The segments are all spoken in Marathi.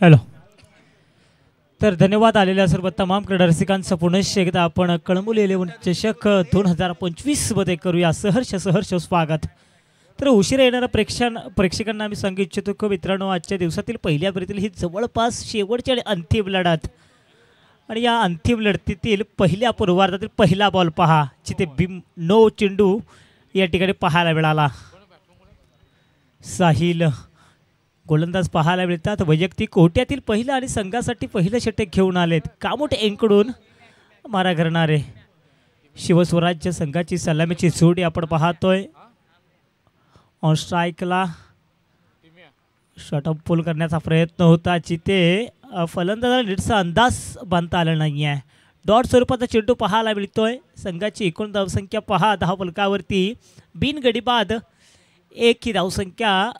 हॅलो. तर धन्यवाद आलेल्या सर्व तमाम क्रीडा रसिकांचं पुनश्च एकदा आपण कळंबोली 11 चषक 2025 मध्ये करूया सहर्ष स्वागत. तर उशिरा येणाऱ्या प्रेक्षकांना आम्ही सांगू इच्छितो की मित्रांनो, आजच्या दिवसातील पहिल्या फेरीतील ही जवळपास शेवटची आणि अंतिम लढत आणि या अंतिम लढतीतील पहिल्या पूर्वार्धातील पहिला बॉल पहा, जिथे नो चेंडू या ठिकाणी पाहायला मिळाला. साहिल गोलंदाज पाहायला मिळतात. वैयक्तिक कोट्यातील पहिला आणि संघासाठी पहिलं षटक घेऊन आलेत. कामोट यांकडून मारा करणारे शिवस्वराज्य संघाची सलामीची जोडी आपण पाहतोय. ऑन स्ट्राईकला शॉटअप पुल करण्याचा प्रयत्न होता, जिथे फलंदाजाला नीटचा अंदाज बांधता आला नाही आहे. डॉट स्वरूपाचा चेंडू पाहायला मिळतोय. संघाची एकूण धावसंख्या पहा 10 फलकावरती, बिनगडी बाद एक ही धावसंख्या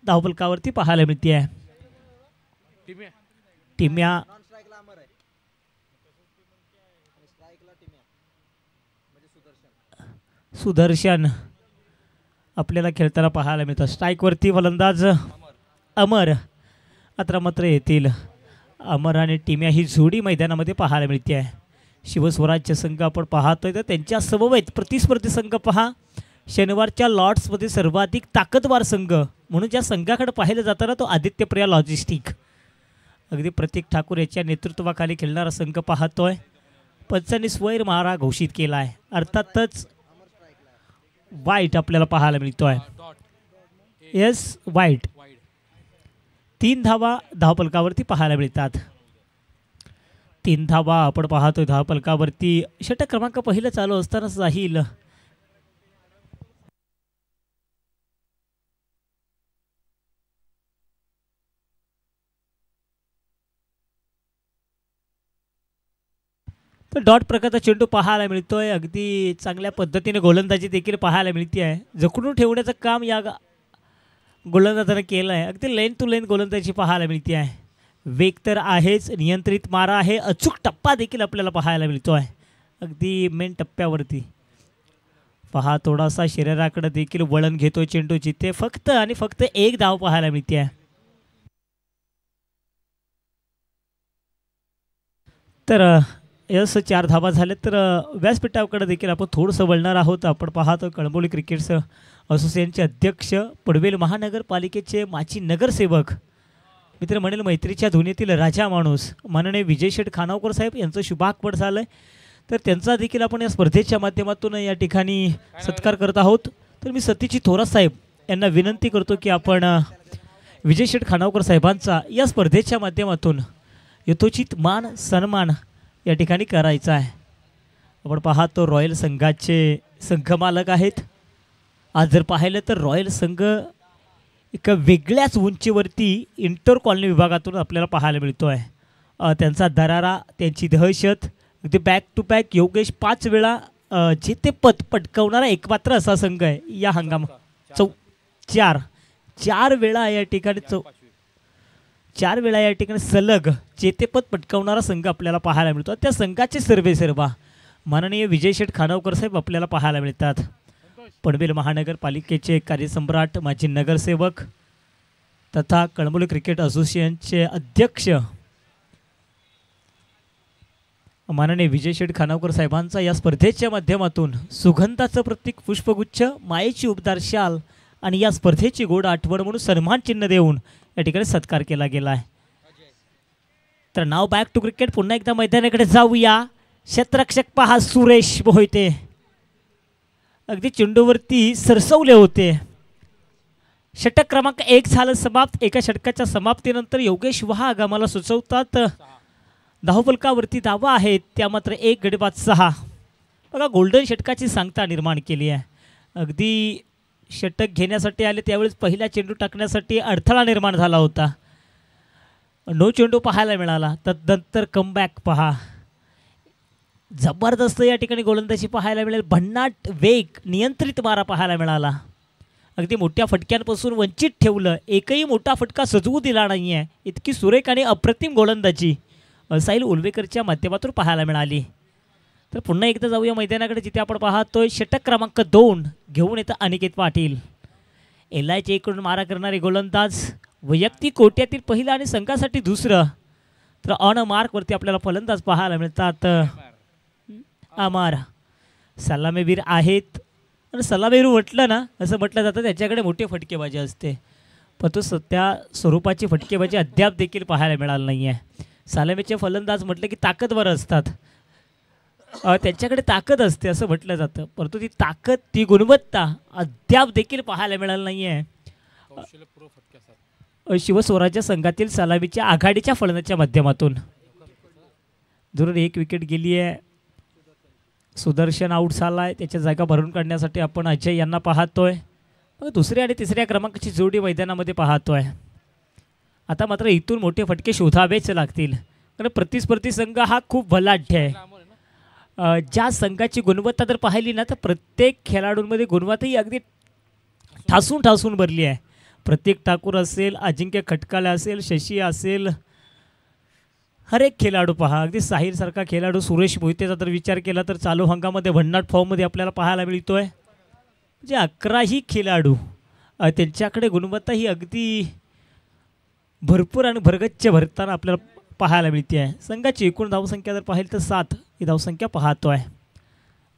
धावफलकावरती पाहायला मिळते आहे. टिम्या सुदर्शन आपल्याला खेळताना पाहायला मिळतं. स्ट्राईकवरती फलंदाज अमर अत्रमत्र येतील. अमर आणि टिम्या ही जोडी मैदानामध्ये पाहायला मिळते आहे. शिवस्वराज्य संघ आपण पाहतोय तर त्यांच्या समवेत प्रतिस्पर्धी संघ पहा. शनिवारच्या लॉर्ड्समध्ये सर्वाधिक ताकदवार संघ म्हणून ज्या संघाकडे पाहिलं जातं ना, तो आदित्यप्रिया लॉजिस्टिक, अगदी प्रतीक ठाकूर याच्या नेतृत्वाखाली खेळणारा संघ पाहतोय. पंचांनी स्वैर मारा घोषित केला आहे. अर्थातच वाईट आपल्याला पाहायला मिळतोय. येस, वाईट 3 धावा धावफलकावरती पाहायला मिळतात. 3 धावा आपण पाहतोय धावफलकावरती. षटक क्रमांक पहिलं चालू असताना साहिल डॉट प्रकारचा चेंडू पाहायला मिळतोय. अगदी चांगल्या पद्धतीने गोलंदाजी देखील पाहायला मिळते आहे. जखडून ठेवण्याचं काम या गोलंदाजाने केलं आहे. अगदी लेन टू लेन गोलंदाजी पाहायला मिळते आहे. वेग तर आहेच, नियंत्रित मारा आहे, अचूक टप्पा देखील आपल्याला पाहायला मिळतो आहे. अगदी मेन टप्प्यावरती पहा, थोडासा शरीराकडे देखील वळण घेतो चेंडू, जिथे फक्त आणि फक्त एक धाव पाहायला मिळते आहे. तर यस 4 धावा झाल्या. तर व्यासपीठाकडे देखील आपण थोडंसं वळणार आहोत. आपण पाहतो कळंबोली क्रिकेट्स असोसिएशनचे अध्यक्ष, पनवेल महानगरपालिकेचे माजी नगरसेवक, मित्र म्हणेल मैत्रीच्या धुनीतील राजा माणूस माननीय विजय शेठ खानावकर साहेब यांचं शुभागमन झालं आहे. तर त्यांचा देखील आपण या स्पर्धेच्या माध्यमातून या ठिकाणी सत्कार करत आहोत. तर मी सतीजी थोरात साहेब यांना विनंती करतो की आपण विजय शेठ खानावकर साहेबांचा या स्पर्धेच्या माध्यमातून यथोचित मान सन्मान या ठिकाणी करायचा आहे. आपण पाहतो रॉयल संघाचे संघमालक आहेत. आज जर पाहिलं तर रॉयल संघ एका वेगळ्याच उंचीवरती इंटर कॉलनी विभागातून आपल्याला पाहायला मिळतो आहे. त्यांचा दरारा, त्यांची दहशत, अगदी बॅक टू बॅक योगेश 5 वेळा जेतेपद पटकावणारा एकमात्र असा संघ आहे या हंगामात. 4 वेळा या ठिकाणी 4 वेळा या ठिकाणी सलग जेतेपद पटकावणारा संघ आपल्याला पाहायला मिळतो. त्या संघाचे सर्वेसर्वा माननीय विजय शेठ खानावकर साहेब आपल्याला पाहायला मिळतात. पनवेल महानगरपालिकेचे कार्यसम्राट, माजी नगरसेवक तथा कळंबोली क्रिकेट असोसिएशनचे अध्यक्ष माननीय विजय शेठ खानावकर साहेबांचा या स्पर्धेच्या माध्यमातून सुगंधाचं प्रतीक पुष्पगुच्छ, मायेची उबदार शाल आणि या स्पर्धेची गोड आठवण म्हणून सन्मान चिन्ह देऊन या ठिकाणी सत्कार केला गेला आहे. तर नाव बॅक टू क्रिकेट पुन्हा एकदा मैदानाकडे जाऊया. क्षेत्ररक्षक पहा सुरेश मोहिते अगदी चेंडूवरती सरसवले होते. षटक क्रमांक 1 झालं समाप्त. एका षटकाच्या समाप्तीनंतर योगेश वाघ आम्हाला सुचवतात धावफलकावरती धावा आहेत त्या मात्र 1 गडी बाद 6. बघा, गोल्डन षटकाची सांगता निर्माण केली आहे. अगदी षटक घेण्यासाठी आले त्यावेळेस पहिला चेंडू टाकण्यासाठी अडथळा निर्माण झाला होता. नो चेंडू पाहायला मिळाला. तदनंतर कमबॅक पहा, जबरदस्त या ठिकाणी गोलंदाजी पाहायला मिळेल. भन्नाट वेग, नियंत्रित मारा पाहायला मिळाला. अगदी मोठ्या फटक्यांपासून वंचित ठेवलं. एकही मोठा फटका सजवू दिला नाही आहे. इतकी सुरेख आणि अप्रतिम गोलंदाजी साहिल उलवेकरच्या माध्यमातून पाहायला मिळाली. तर पुन्हा एकदा जाऊया मैदानाकडे, जिथे आपण पाहतोय षटक क्रमांक 2 घेऊन येतं अनिकेत पाटील. LIच्या इकडून मारा करणारे गोलंदाज वैयक्तिक कोट्यातील पहिला आणि संघासाठी दुसरं. तर ऑन मार्कवरती आपल्याला फलंदाज पाहायला मिळतात. अमार सलामीवीर आहेत आणि सलामीवीर म्हटलं ना असं म्हटलं जातं त्याच्याकडे मोठी फटकेबाजी असते, पण तो त्या स्वरूपाची फटकेबाजी अद्याप देखील पाहायला मिळालं नाही आहे. सलामीचे फलंदाज म्हटलं की ताकदवर असतात, त्यांच्याकडे ताकद असते असं म्हटलं जातं, परंतु ती ताकद ती गुणवत्ता अद्याप देखील पाहायला मिळालं नाही आहे. शिवस्वराज्य संघातील सलामीच्या आघाडीच्या फलंदाच्या माध्यमातून जरूर एक विकेट गेली आहे. सुदर्शन आऊट झाला आहे, त्याच्या जागा भरून काढण्यासाठी आपण अजय यांना पाहतोय. मग दुसऱ्या आणि तिसऱ्या क्रमांकाची जोडी मैदानामध्ये पाहतोय. आता मात्र इथून मोठे फटके शोधावेच लागतील, कारण प्रतिस्पर्धी संघ हा खूप बलाढ्य आहे. ज्या संघाची गुणवत्ता जर पाहिली ना तर प्रत्येक खेळाडूंमध्ये गुणवत्ता ही अगदी ठासून ठासून भरली आहे. प्रत्येक ठाकूर असेल, अजिंक्य खटकाळे असेल, शशी असेल, हर एक खेळाडू पहा. अगदी साहिरसारखा खेळाडू, सुरेश मोहितेचा जर विचार केला तर चालू हंगामध्ये भन्नाट फॉर्ममध्ये आपल्याला पाहायला मिळतोय. म्हणजे 11ही खेळाडू त्यांच्याकडे गुणवत्ता ही अगदी भरपूर आणि भरगच्च भरताना आपल्याला पाहायला मिळते आहे. संघाची एकूण धावसंख्या जर पाहिली तर 7 ही धावसंख्या पाहतो आहे.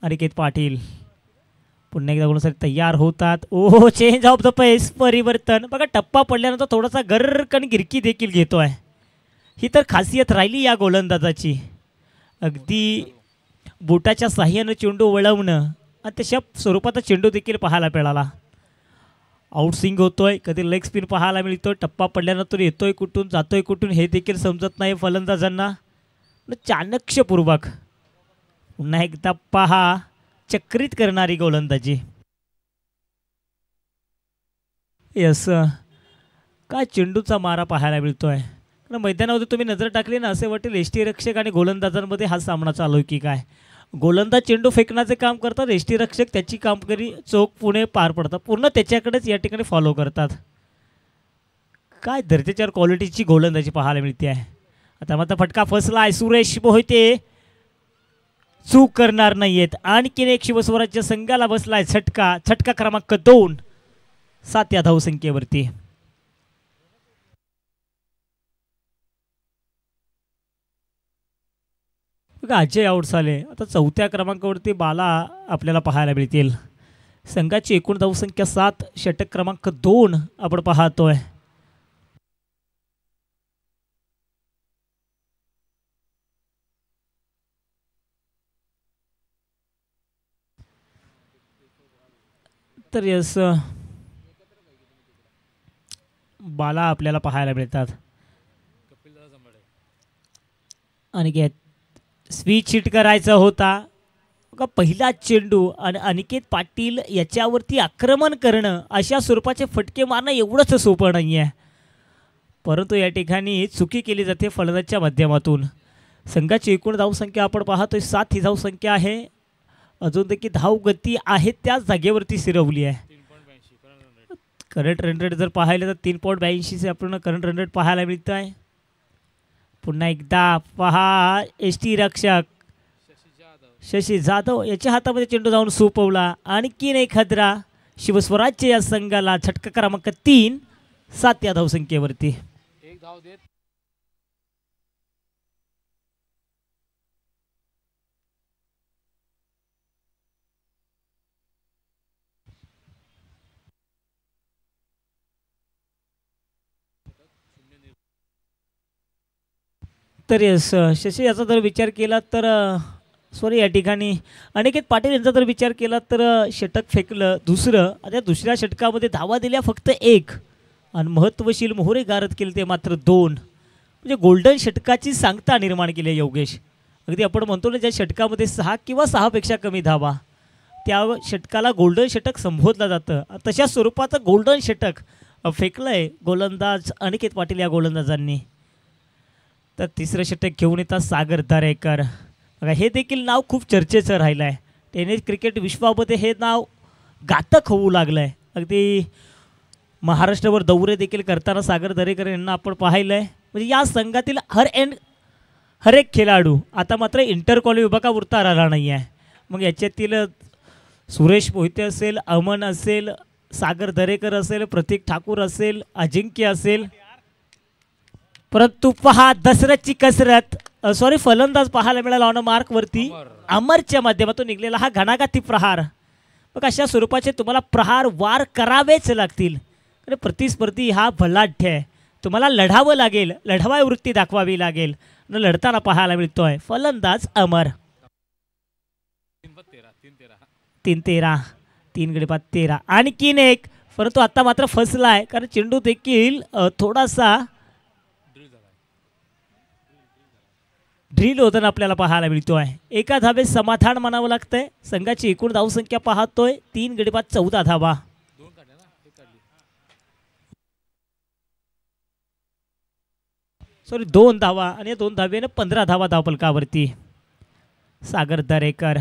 अनिकेत पाटील पुन्हा एकदा गुणसाठी तयार होतात. ओ चेंज ऑफ द पेस, परिवर्तन बघा. टप्पा पडल्यानंतर थोडासा गर्रकन गिरकी देखील घेतो आहे. ही तर खासियत राहिली या गोलंदाजाची, अगदी बोटाच्या साह्यानं चेंडू वळवणं आणि तशा स्वरूपाचा चेंडू देखील पाहायला मिळाला. आउटस्विंग होतोय, कधी लेग स्पिन पाहायला मिळतोय. टप्पा पडल्यानंतर येतोय कुठून जातोय कुठून हे देखील समजत नाही फलंदाजांना. चाणक्यपूर्वक पुन्हा एकदा पहा चक्रित करणारी गोलंदाजी. यस, काय चेंडूचा मारा पाहायला मिळतोय. मैदानामध्ये तुम्ही नजर टाकली ना असे वाटेल यष्टीरक्षक आणि गोलंदाजांमध्ये हा सामना चालू आहे की काय. गोलंदाज चेंडू फेकण्याचे काम करतात, यष्टीरक्षक त्याची कामगिरी चोख पुणे पार पडतात, पूर्ण त्याच्याकडेच या ठिकाणी फॉलो करतात. काय दर्जेदार क्वालिटीची गोलंदाजी पाहायला मिळते आहे. आता मात्र फटका फसला आहे. सुरेश मोहिते चूक करणार नाहीयेत. आणखीन एक शिवस्वराज्य संघाला बसलाय झटका. झटका क्रमांक 2, 7 या धावसंख्येवरती. बघा अजय आऊट झाले. आता 4थ्या क्रमांकावरती बाला आपल्याला पाहायला मिळतील. संघाची एकूण धावसंख्या 7, षटक क्रमांक 2 आपण पाहतोय. तर यस बाला आपल्याला पाहायला मिळतात. आणि स्विच हिट करायचा होता का पहिला चेंडू आणि अनिकेत पाटील याच्यावरती आक्रमण करणं, अशा स्वरूपाचे फटके मारणं एवढंच सोपं नाही आहे, परंतु या ठिकाणी चुकी केली जाते फलंदाजच्या माध्यमातून. संघाची एकूण धावसंख्या आपण पाहतोय 7 ही धावसंख्या आहे. अजून देखील धावगती आहे त्याच जागेवरती स्थिरवली आहे. करंट रन रेट जर पाहिलं तर 3.82 आपण करंट रन रेट पाहायला मिळत आहे. पुन्हा एकदा पहा यष्टीरक्षक शशी जाधव याच्या हातामध्ये चेंडू जाऊन सोपवला. आणखीन एक हदरा शिवस्वराज्य या संघाला. झटका क्रमांक 3, 7 या धावसंख्येवरती. एक धाव देत तर शशी याचा जर विचार केला तर सॉरी या ठिकाणी अनिकेत पाटील यांचा जर विचार केला तर षटक फेकलं दुसरं. आता दुसऱ्या षटकामध्ये धावा दिल्या फक्त 1 आणि महत्त्वशील मोहरे गारद केले ते मात्र 2. म्हणजे गोल्डन षटकाची सांगता निर्माण केली योगेश. अगदी आपण म्हणतो ना ज्या षटकामध्ये 6 किंवा 6पेक्षा कमी धावा त्या षटकाला गोल्डन षटक संबोधलं जातं. तशा स्वरूपाचं गोल्डन षटक फेकलं आहे गोलंदाज अनिकेत पाटील या गोलंदाजांनी. तर तिसरं षटक घेऊन येतात सागर दरेकर. बघा हे देखील नाव खूप चर्चेचं राहिलं आहे. टेनिस क्रिकेट विश्वामध्ये हे नाव घातक होऊ लागलं आहे. अगदी महाराष्ट्रावर दौरे देखील करताना सागर दरेकर यांना आपण पाहिलं आहे. म्हणजे या संघातील हर एक खेळाडू आता मात्र इंटर कॉलेज विभागापुरता राहिला नाही आहे. मग याच्यातील सुरेश मोहिते असेल, अमन असेल, सागर दरेकर असेल, प्रतीक ठाकूर असेल, अजिंक्य असेल, परंतु पहा दसरथची कसरत, सॉरी फलंदाज पाहायला मिळाला ऑन मार्कवरती अमरच्या माध्यमातून निघलेला हा घणाघाती प्रहार. मग अशा स्वरूपाचे तुम्हाला प्रहार वार करावेच लागतील. आणि प्रतिस्पर्धी हा बलाढ्य आहे, तुम्हाला लढावं लागेल, लढवाय वृत्ती दाखवावी लागेल. न लढताना पाहायला मिळतोय फलंदाज अमर. 3-13 3 गडी बाद 13 आणखीन एक, परंतु आता मात्र फसलाय कारण चेंडू देखील थोडासा ड्रिल होताना आपल्याला पाहायला मिळतोय. एका धाबे समाधान मानावं लागतंय. संघाची एकूण धावसंख्या पाहतोय 3 गडी बाद 14 धावा. सॉरी 2 धावा आणि 2 धावेने 15 धावा धावफलकावरती. सागर दरेकर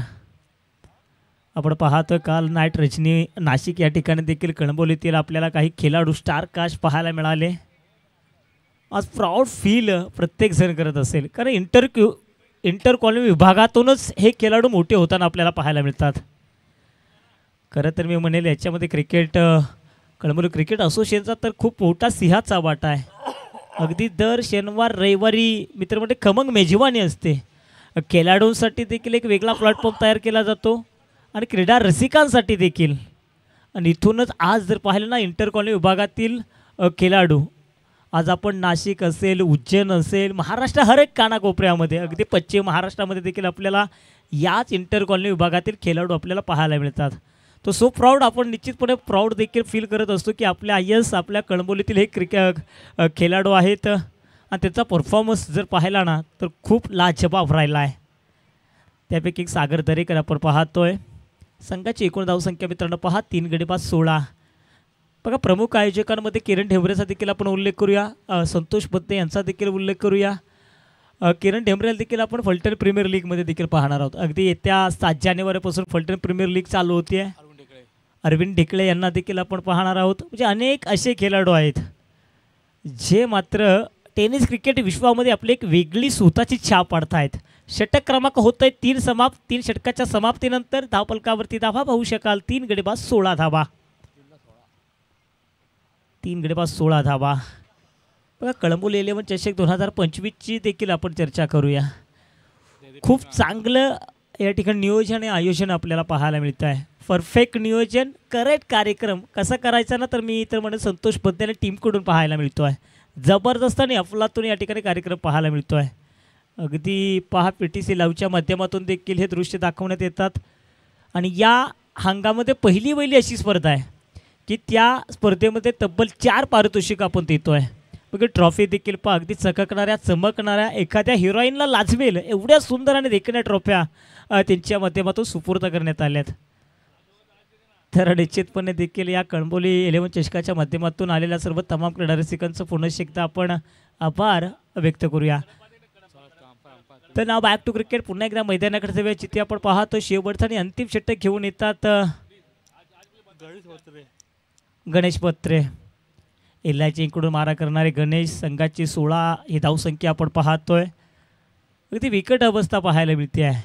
आपण पाहतोय काल नाईट रजनी नाशिक या ठिकाणी देखील कणबोलीतील आपल्याला काही खेळाडू स्टार कास्ट पाहायला मिळाले. आज प्राऊड फील प्रत्येक जण करत असेल कारण इंटर कॉलनी विभागातूनच हे खेळाडू मोठे होताना आपल्याला पाहायला मिळतात. खरं तर मी म्हणेल याच्यामध्ये कळंबोली क्रिकेट असोसिएशनचा तर खूप मोठा सिंहाचा वाटा आहे. अगदी दर शनिवार रविवारी मित्र म्हणजे खमंग मेजवानी असते. खेळाडूंसाठी देखील एक वेगळा प्लॅटफॉर्म तयार केला जातो आणि क्रीडा रसिकांसाठी देखील. आणि इथूनच आज जर पाहिलं ना इंटर कॉलनी विभागातील खेळाडू, आज आपण नाशिक असेल, उज्जैन असेल, महाराष्ट्र हर एक कानाकोपऱ्यामध्ये, अगदी पश्चिम महाराष्ट्रामध्ये देखील आपल्याला याच इंटर कॉलनी विभागातील खेळाडू आपल्याला पाहायला मिळतात. तो सो प्राऊड, आपण निश्चितपणे प्राऊड देखील फील करत असतो की आपल्या आपल्या कणबोलीतील हे खेळाडू आहेत आणि त्याचा परफॉर्मन्स जर पाहिला ना तर खूप लाजवाब राहिला आहे. त्यापैकी एक सागर दरेकर आपण पाहतोय. संघाची एकूण धावसंख्या मित्रांनो पहा 3 गडी बाद 16. बघा प्रमुख आयोजकांमध्ये किरण ढेमरेचा देखील आपण उल्लेख करूया, संतोष बद्दे यांचा देखील उल्लेख करूया. किरण ढेमरेला देखील आपण फलटण प्रीमियर लीगमध्ये देखील पाहणार आहोत. अगदी येत्या 7 जानेवारीपासून फलटण प्रीमियर लीग चालू होती आहे. अरविंद ढेकळे यांना देखील आपण पाहणार आहोत. म्हणजे अनेक असे खेळाडू आहेत जे मात्र टेनिस क्रिकेट विश्वामध्ये आपली एक वेगळी स्वतःची छाप पाडत आहेत. षटक क्रमांक होत आहे 3 षटकाच्या समाप्तीनंतर धावफलकावरती धावा पाहू शकाल 3 गडी बाद 16 धावा. 3 गडी बाद 16 धावा. बघा कळंबोली 11 चषक 2025ची देखील आपण चर्चा करूया. खूप चांगलं या ठिकाणी नियोजन आणि आयोजन आपल्याला पाहायला मिळतं आहे. परफेक्ट नियोजन, करेक्ट कार्यक्रम कसा करायचा ना तर मी तर म्हणेन संतोष बद्दे टीमकडून पाहायला मिळतो आहे. जबरदस्त आणि अफलातून या ठिकाणी कार्यक्रम पाहायला मिळतो आहे. अगदी पहा PTC लाईव्हच्या माध्यमातून देखील हे दृश्य दाखवण्यात येतात. आणि या हंगामध्ये पहिली अशी स्पर्धा आहे की त्या स्पर्धेमध्ये तब्बल 4 पारितोषिक आपण देतो आहे. बघा ट्रॉफी देखील पहा अगदी चमकणाऱ्या एखाद्या हिरोईनला लाजवेल एवढ्या सुंदर आणि देखण्या ट्रॉफ्या त्यांच्या माध्यमातून सुपूर्द करण्यात आल्यात. तर निश्चितपणे देखील या कणबोली 11 चषकाच्या माध्यमातून आलेल्या सर्व तमाम क्रीडा रसिकांचं पुन्हा एकदा आपण आभार व्यक्त करूया. तर नाव बॅक टू क्रिकेट पुन्हा एकदा मैदानाकडे जाऊया जिथे आपण पाहतो शेवटचा आणि अंतिम षटक घेऊन येतात गणेश पत्रे. एल्लाची इकडून मारा करणारे गणेश, संघाची 16 ही धावसंख्या आपण पाहतोय. अगदी विकट अवस्था पाहायला मिळते आहे.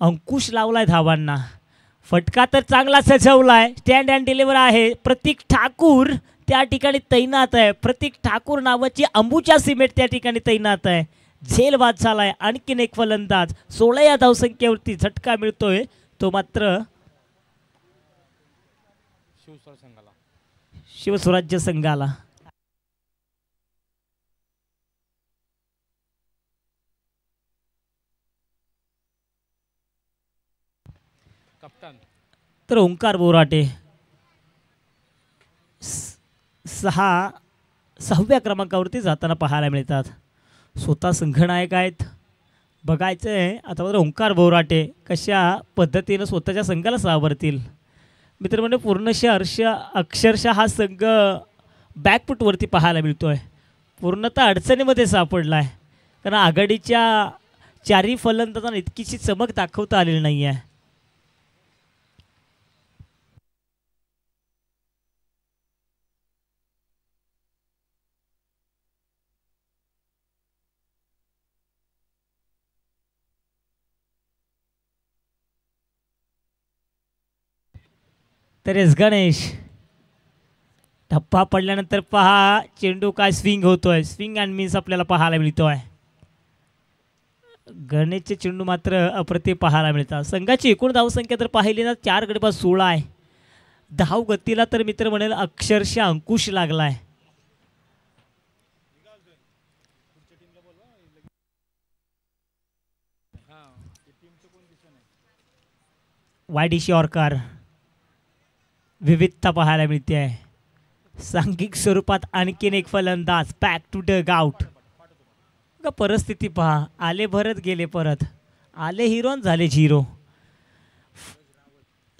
अंकुश लावलाय धावांना, फटका तर चांगला सजवलाय, स्टँड अँड डिलिव्हर आहे. प्रतीक ठाकूर त्या ठिकाणी तैनात आहे. प्रतीक ठाकूर नावाची अंबुजा सिमेंट त्या ठिकाणी तैनात आहे. झेल बाद झालाय. आणखीन एक फलंदाज 16 या धावसंख्येवरती झटका मिळतोय, तो मात्र शिवस्वराज्य संघाला. तर ओंकार बोराटे 6व्या क्रमांकावरती जाताना पाहायला मिळतात. स्वतः संघनायक आहेत. बघायचं आहे आता मात्र ओंकार बोराटे कशा पद्धतीनं स्वतःच्या संघाला सावरतील. मित्र म्हणजे अक्षरशः हा संघ बॅकफुटवरती पाहायला मिळतो आहे. पूर्णतः अडचणीमध्ये सापडला आहे कारण आघाडीच्या 4ही फलंदाजांना इतकीशी चमक दाखवता आलेली नाही आहे. तर एस गणेश टप्पा पडल्यानंतर पहा चेंडू काय स्विंग होतोय, स्विंग अँड मिस आपल्याला पाहायला मिळतोय. गणेशचे चेंडू मात्र अप्रतिम पाहायला मिळतात. संघाची एकूण धावसंख्या जर पाहिली ना 4 गडी बाद 16 आहे. धाव गतीला तर मित्र म्हणेल अक्षरशः अंकुश लागलाय. वायडीशी ऑर्कार विविधता पाहायला मिळते आहे. सांघिक स्वरूपात आणखीन एक फलंदाज बॅक टू डग आउट. परिस्थिती पहा, आले भरत गेले परत, आले हिरो झाले झिरो.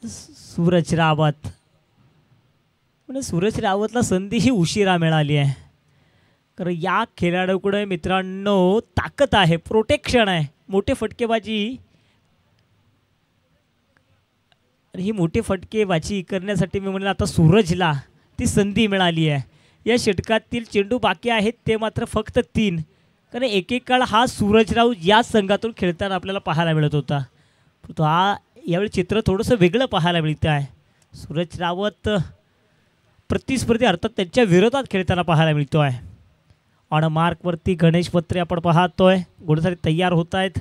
सूरज रावत म्हणजे सूरज रावतला संधी ही उशिरा मिळाली आहे. कारण या खेळाडूकडे मित्रांनो ताकद आहे, प्रोटेक्शन आहे, मोठे फटकेबाजी. ही मोठी फटकेबाजी करण्यासाठी मी म्हणलं आता सूरजला ती संधी मिळाली आहे. या षटकातील चेंडू बाकी आहेत ते मात्र फक्त 3. कारण एकेकाळ हा सूरजराव या संघातून खेळताना आपल्याला पाहायला मिळत होता. तो हा यावेळी चित्र थोडंसं वेगळं पाहायला मिळतं आहे. सूरज रावत प्रतिस्पर्धी अर्थात त्यांच्या विरोधात खेळताना पाहायला मिळतो आहे. ऑन मार्कवरती गणेश पत्रे आपण पाहतोय घोडेसारी तयार होत आहेत.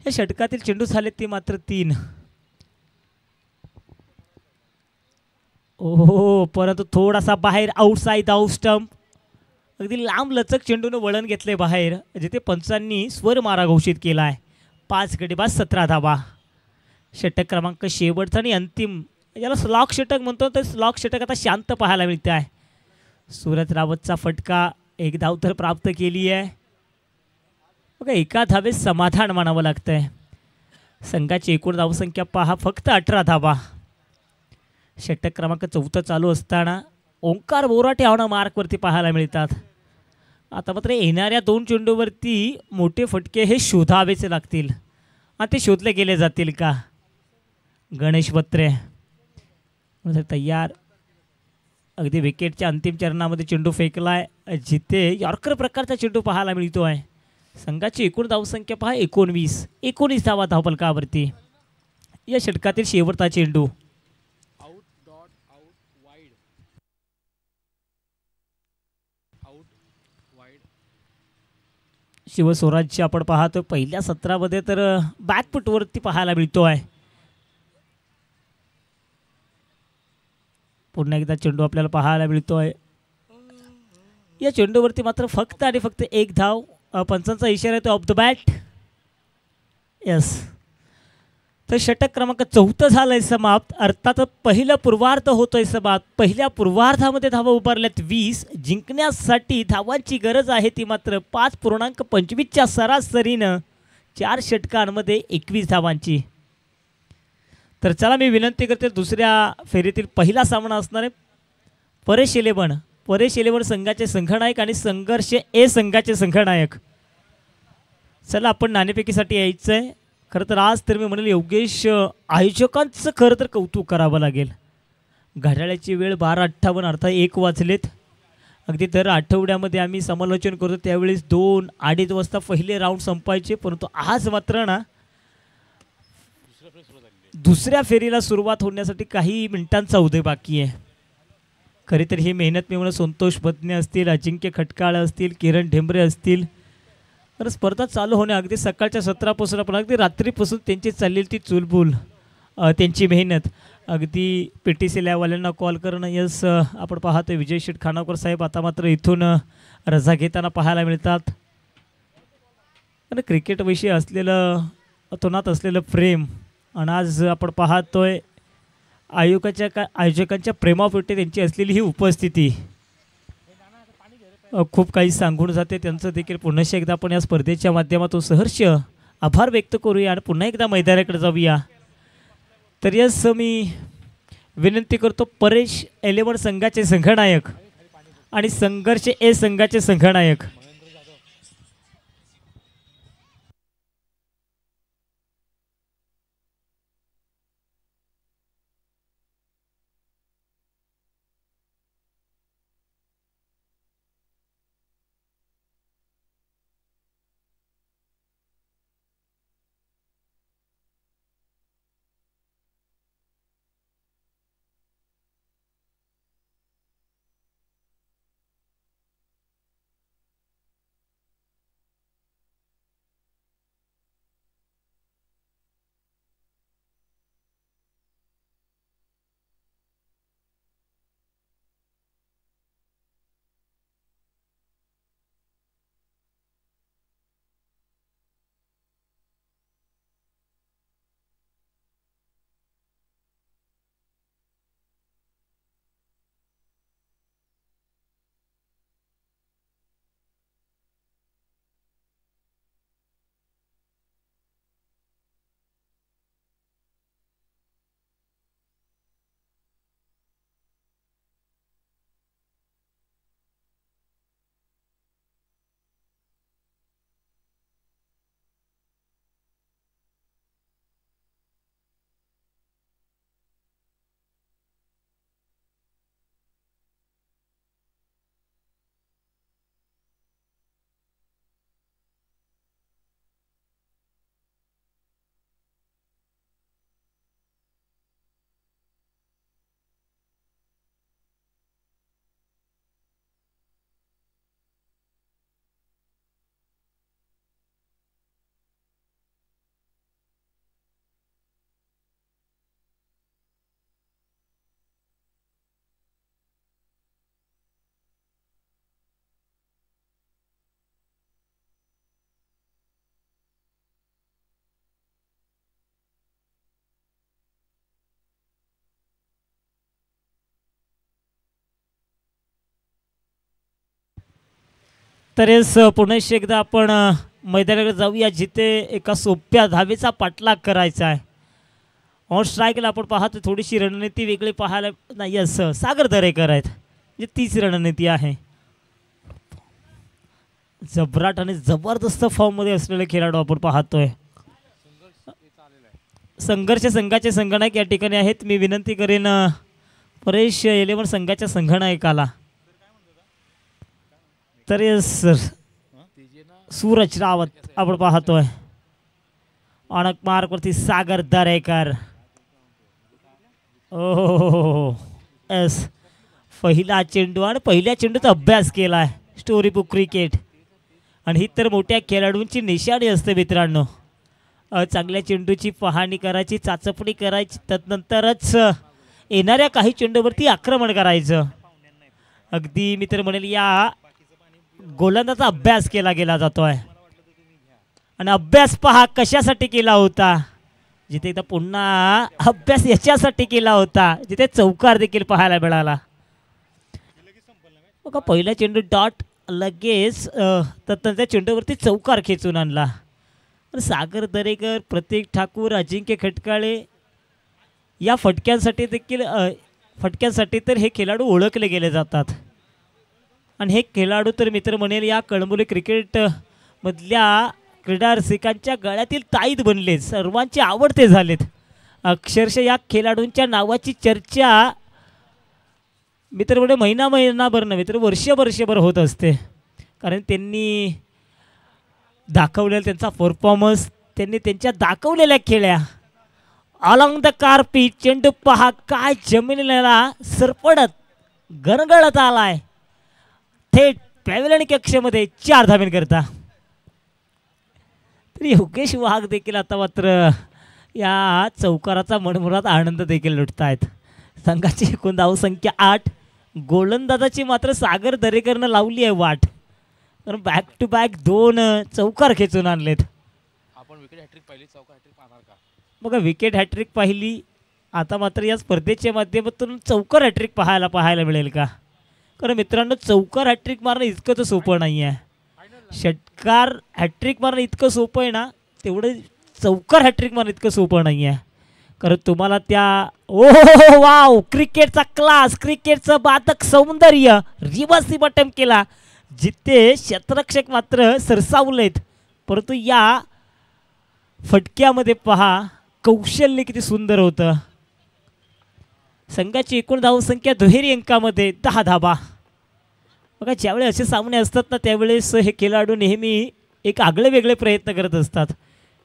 या षटकातील चेंडू झाले ते मात्र 3. ओहो, परंतु थोडासा बाहेर आउटसाइड आउट स्टंप. अगदी लांब लचक चेंडूनं वळण घेतले बाहेर, जिथे पंचांनी स्वर मारा घोषित केला आहे. 5 गडी बाद 17 धावा. षटक क्रमांक शेवटचा आणि अंतिम, याला स्लॉक षटक म्हणतो, तर स्लॉक षटक आता शांत पाहायला मिळते आहे. सूरज रावतचा फटका, एक धाव तर प्राप्त केली आहे. बघा एका धावेत समाधान मानावं लागतंय. संघाची एकूण धावसंख्या पहा फक्त 18 धावा. षटक क्रमांक 4 चालू असताना ओंकार बोराटे ऑन मार्कवरती पाहायला मिळतात. आता मात्र येणाऱ्या 2 चेंडूवरती मोठे फटके हे शोधावेच लागतील आणि ते शोधले गेले जातील का. गणेश पत्रे तयार, अगदी विकेटच्या अंतिम चरणामध्ये चेंडू फेकलाय, जिथे यॉर्कर प्रकारचा चेंडू पाहायला मिळतो आहे. संघाची एकूण धावसंख्या पहा 19 धावा धावफलकावरती. या षटकातील शेवटचा चेंडू शिवस्वराज्य आपण पाहतो पहिल्या सत्रामध्ये तर बॅकफुटवरती पाहायला मिळतो आहे. पुन्हा एकदा चेंडू आपल्याला पाहायला मिळतो आहे. या चेंडूवरती मात्र फक्त आणि फक्त 1 धाव. पंचांचा इशारा येतो ऑफ द बॅट. यस, तर षटक क्रमांक 4 झालंय समाप्त. अर्थात पहिलं पूर्वार्ध होतोय समाप्त. पहिल्या पूर्वार्धामध्ये धावा उभारल्यात 20. जिंकण्यासाठी धावांची गरज आहे ती मात्र 5.25च्या सरासरीनं 4 षटकांमध्ये 21 धावांची. तर चला मी विनंती करते, दुसऱ्या फेरीतील पहिला सामना असणार आहे परेश 11 संघाचे संघनायक आणि संघर्ष ए संघाचे संघनायक. चला आपण नाणेफेकीसाठी यायचं आहे. खरं तर आज तर मी म्हणेल योगेश आयोजकांचं खरं तर कौतुक करावं लागेल. घड्याळाची वेळ 12:58 अर्थात 1 वाजलेत. अगदी दर आठवड्यामध्ये आम्ही समालोचन करतो त्यावेळेस 2-2:30 वाजता पहिले राऊंड संपायचे, परंतु आज मात्र ना दुसऱ्या फेरीला सुरुवात होण्यासाठी काही मिनिटांचा उदय बाकी आहे. खरी तर ही मेहनत मी म्हणून संतोष पत्नी असतील, अजिंक्य खटकाळ असतील, किरण ढेंबरे असतील, तर स्पर्धा चालू होणे अगदी सकाळच्या सत्रापासून आपण अगदी रात्रीपासून त्यांची चाललेली ती चुलबुल, त्यांची मेहनत, अगदी PTC लॅबवाल्यांना कॉल करणं. यस, आपण पाहतो विजय शेठ खानावकर साहेब आता मात्र इथून रजा घेताना पाहायला मिळतात. आणि क्रिकेटविषयी असलेलं अतोनात असलेलं प्रेम, आणि आज आपण पाहतोय आयोजकांच्या प्रेमापोटी त्यांची असलेली ही उपस्थिती खूप काही सांगून जाते. त्यांचं देखील पुन्हा एकदा आपण या स्पर्धेच्या माध्यमातून सहर्ष आभार व्यक्त करूया आणि पुन्हा एकदा मैदानाकडे जाऊया. तर यस, मी विनंती करतो परेश 11 संघाचे संघनायक आणि संघर्ष ए संघाचे संघनायक तरीच पुन्हा एकदा आपण मैदानाकडे जाऊया जिथे एका सोप्या धावेचा पाठलाग करायचा आहे. ऑन स्ट्राईकला आपण पाहतो थोडीशी रणनीती वेगळी पाहायला नाही असं सागर दरेकर आहेत म्हणजे तीच रणनीती आहे. जबराट आणि जबरदस्त फॉर्ममध्ये असलेले खेळाडू आपण पाहतोय. संघर्ष संघाचे संगणक या ठिकाणी आहेत. मी विनंती करेन परेश 11 संघाच्या संगणकाला तर सर सूरज रावत आपण पाहतोय. अणक मार्कवरती सागर दरेकर. ओ एस पहिला चेंडू आणि पहिल्या चेंडूचा अभ्यास केला आहे स्टोरी बुक क्रिकेट आणि ही तर मोठ्या खेळाडूंची निशाणी असते मित्रांनो. चांगल्या चेंडूची पाहणी करायची चाचपणी करायची तदनंतरच येणाऱ्या काही चेंडूवरती आक्रमण करायचं. अगदी मित्र म्हणेल या गोलंदाजाचा अभ्यास केला गेला जातोय आणि अभ्यास पहा कशासाठी केला होता जिथे एकदा पुन्हा अभ्यास याच्यासाठी केला होता जिथे चौकार देखील पाहायला मिळाला. बघा पहिला चेंडू डॉट लगेच तर त्या चेंडूवरती चौकार खेचून आणला. सागर दरेकर प्रतीक ठाकूर अजिंक्य खटकाळे या फटक्यांसाठी तर हे खेळाडू ओळखले गेले जातात आणि हे खेळाडू तर मित्र म्हणेल या कळंबोली क्रिकेट मधल्या क्रीडा रसिकांच्या गळ्यातील ताईत बनले सर्वांचे आवडते झालेत. अक्षरशः या खेळाडूंच्या नावाची चर्चा मित्र म्हणजे महिनाभर नव्हे तर वर्षभर होत असते कारण त्यांनी दाखवलेला त्यांचा परफॉर्मन्स त्यांनी त्यांच्या दाखवलेल्या खेळ्या अलॉंग द कार्पी चेंडू पहा काय जमिनीला सरपडत गणगळत आलाय थेट पॅव्हलियन कक्षामध्ये 4 धावेंकरता. तर योगेश वाघ देखील आता मात्र या चौकाराचा मनमुराद आनंद देखील लुटतायत. संघाची एकूण धावसंख्या 8 गोलंदाजाची मात्र सागर दरेकरनं लावली आहे वाट कारण बॅक टू बॅक 2 चौकार खेचून आणलेत. आपण विकेट हॅट्रिक पाहिली चौकार हॅट्रिक पाहणार का बघा विकेट हॅट्रिक पाहिली आता मात्र या स्पर्धेच्या माध्यमातून चौकार हॅट्रिक पाहायला मिळेल का कारण मित्रांनो चौकार हॅट्रिक मारणं इतकं तर सोपं नाही आहे. षटकार हॅट्रिक मारणं इतकं सोपं आहे ना तेवढं चौकार हॅट्रिक मारणं इतकं सोपं नाही आहे कारण तुम्हाला त्या ओ वाव क्रिकेटचा क्लास क्रिकेटचं बाधक सौंदर्य रिवर्स बटम केला जिथे क्षेत्ररक्षक मात्र सरसावलेत परंतु या फटक्यामध्ये पहा कौशल्य किती सुंदर होतं. संघाची एकूण धावसंख्या दुहेरी अंकामध्ये 10 धावा. बघा ज्यावेळी असे सामने असतात ना त्यावेळेस हे खेळाडू नेहमी एक आगळे वेगळे प्रयत्न करत असतात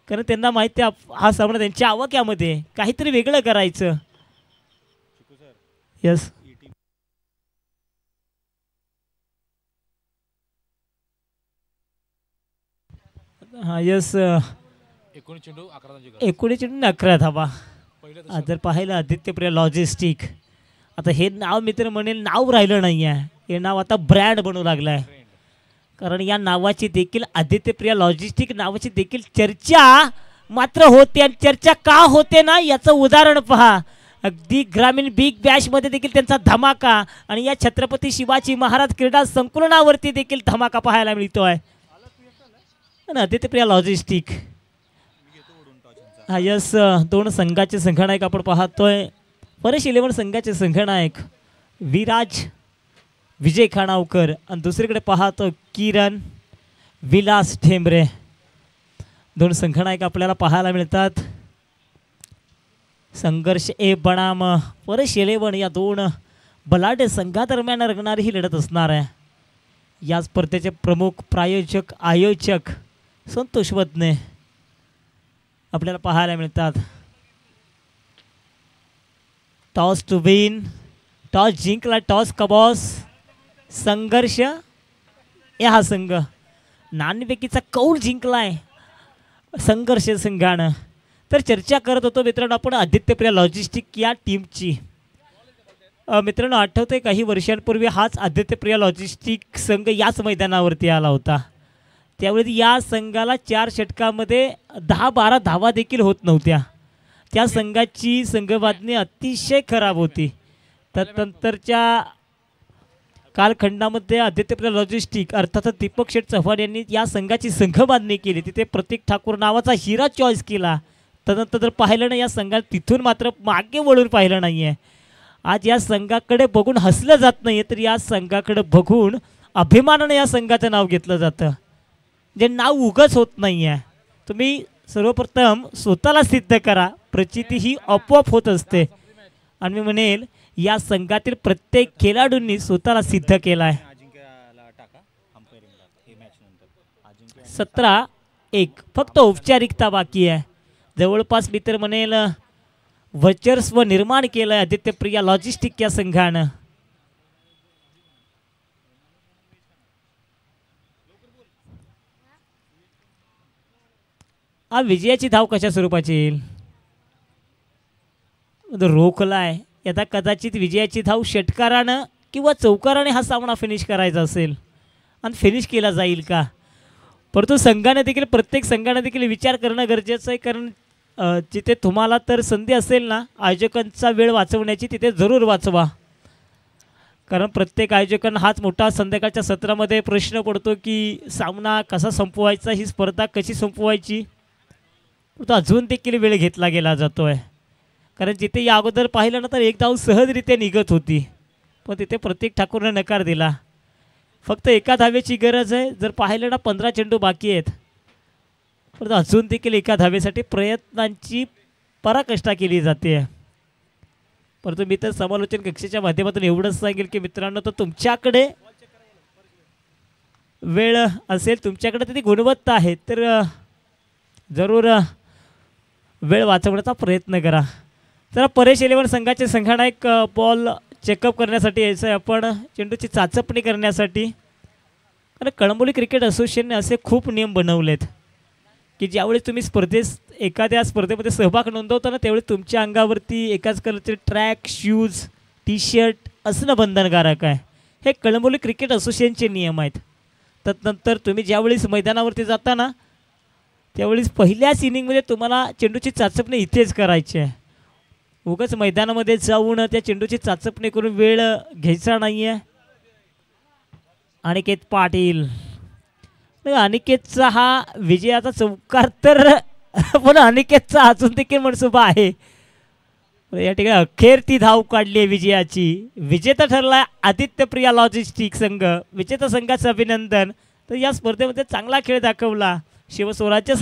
कारण त्यांना माहिती आहे हा सामना त्यांच्या आवाक्यामध्ये काहीतरी वेगळं करायचं. यस हां यस 19 धावा. जर पाहिलं आदित्यप्रिया लॉजिस्टिक आता हे नाव मित्र म्हणेल नाव राहिलं नाही आहे हे नाव आता ब्रँड बनू लागलं आहे कारण या नावाची देखील आदित्यप्रिया लॉजिस्टिक नावाची देखील चर्चा मात्र होते आणि चर्चा का होते ना याचं उदाहरण पहा. अगदी ग्रामीण बिग बॅशमध्ये देखील त्यांचा धमाका आणि या छत्रपती शिवाजी महाराज क्रीडा संकुलनावरती देखील धमाका पाहायला मिळतोय. आदित्यप्रिया लॉजिस्टिक हा यस 2 संघाचे संघनायक आपण पाहतोय. परेश 11 संघाचे संघनायक विराज विजय खाणावकर आणि दुसरीकडे पाहतो किरण विलास ठेंबरे. 2 संघनायक आपल्याला पाहायला मिळतात. संघर्ष ए बनाम परेश 11 या 2 बलाढ्य संघादरम्यान रंगणारी ही लढत असणार आहे. या स्पर्धेचे प्रमुख प्रायोजक आयोजक संतोष वदने आपल्याला पाहायला मिळतात. टॉस टू विन टॉस जिंकला टॉस कबॉस संघर्ष हा संघ नाणेफेकीचा कौल जिंकलाय संघर्ष संघानं. तर चर्चा करत होतो मित्रांनो आपण आदित्यप्रिया लॉजिस्टिक या टीमची. मित्रांनो आठवतंय काही वर्षांपूर्वी हाच आदित्यप्रिया लॉजिस्टिक संघ याच मैदानावरती आला होता. त्यावेळी या संघाला 4 षटकामध्ये 10-12 धावा देखील होत नव्हत्या. त्या संघाची संघबांधणी अतिशय खराब होती. त्यानंतरच्या कालखंडामध्ये आदित्यप्रिया लॉजिस्टिक अर्थात दीपक शेठ चव्हाण यांनी या संघाची संघबांधणी केली. तिथे प्रतीक ठाकूर नावाचा हिरा चॉईस केला. त्यानंतर जर पाहिलं ना या संघात तिथून मात्र मागे वळून पाहिलं नाही आहे. आज या संघाकडे बघून हसलं जात नाही आहे, तर या संघाकडे बघून अभिमानाने या संघाचं नाव घेतलं जातं. जे नाव उगाच होत नाही आहे. तुम्ही सर्वप्रथम स्वतःला सिद्ध करा, प्रचिती ही आपोआप होत असते. आणि मी म्हणेल या संघातील प्रत्येक खेळाडूंनी स्वतःला सिद्ध केला आहे. 17-1 फक्त औपचारिकता बाकी आहे. जवळपास मी तर म्हणेल वर्चस्व निर्माण केलं आहे आदित्यप्रिया लॉजिस्टिक या संघानं. हा विजयाची धाव कशा स्वरूपाची येईल? रोखलाय यदा कदाचित विजयाची धाव षटकारानं किंवा चौकाराने हा सामना फिनिश करायचा असेल आणि फिनिश केला जाईल का? परंतु संघाने देखील प्रत्येक संघाने देखील विचार करणं गरजेचं आहे. कारण जिथे तुम्हाला तर संधी असेल ना आयोजकांचा वेळ वाचवण्याची, तिथे जरूर वाचवा. कारण प्रत्येक आयोजकांना हाच मोठा संध्याकाळच्या सत्रामध्ये प्रश्न पडतो की सामना कसा संपवायचा, ही स्पर्धा कशी संपवायची. तो अजून देखील वेळ घेतला गेला जातो आहे. कारण जिथे या अगोदर पाहिलं ना तर एक धाव सहजरित्या निघत होती, पण तिथे प्रतीक ठाकूरने नकार दिला. फक्त एका धावेची गरज आहे. जर पाहिलं ना 15 चेंडू बाकी आहेत, परंतु अजून देखील एका धावेसाठी प्रयत्नांची पराकाष्ठा केली जाते. परंतु मी तर समालोचन कक्षेच्या माध्यमातून एवढंच सांगेल की मित्रांनो, तर तुमच्याकडे वेळ असेल, तुमच्याकडे त्याची गुणवत्ता आहे, तर जरूर वेळ वाचवण्याचा प्रयत्न करा. जरा परेश 11 संघाचे संघानायक बॉल चेकअप करण्यासाठी यायचं आहे. आपण चेंडूची चाचपणी करण्यासाठी. कारण कळंबोली क्रिकेट असोसिएशनने असे खूप नियम बनवलेत की ज्यावेळी तुम्ही एखाद्या स्पर्धेमध्ये सहभाग नोंदवताना त्यावेळी तुमच्या अंगावरती एकाच कलरचे ट्रॅक शूज टी शर्ट असणं बंधनकारक आहे. हे कळंबोली क्रिकेट असोसिएशनचे नियम आहेत. तदनंतर तुम्ही ज्यावेळेस मैदानावरती जाता ना त्यावेळेस पहिल्याच इनिंगमध्ये तुम्हाला चेंडूची चाचपणी इथेच करायची आहे. उगाच मैदानामध्ये जाऊन त्या चेंडूची चाचपणी करून वेळ घ्यायचा नाही आहे. अनिकेत पाटील, अनिकेतचा हा विजयाचा चौकार तर पण अनिकेतचा अजून देखील मनसुबा आहे. या ठिकाणी अखेर ती धाव काढली आहे विजयाची. विजेता ठरला आदित्यप्रिया लॉजिस्टिक संघ. विजेता संघाचं अभिनंदन. तर या स्पर्धेमध्ये चांगला खेळ दाखवला शिवस्वराज्य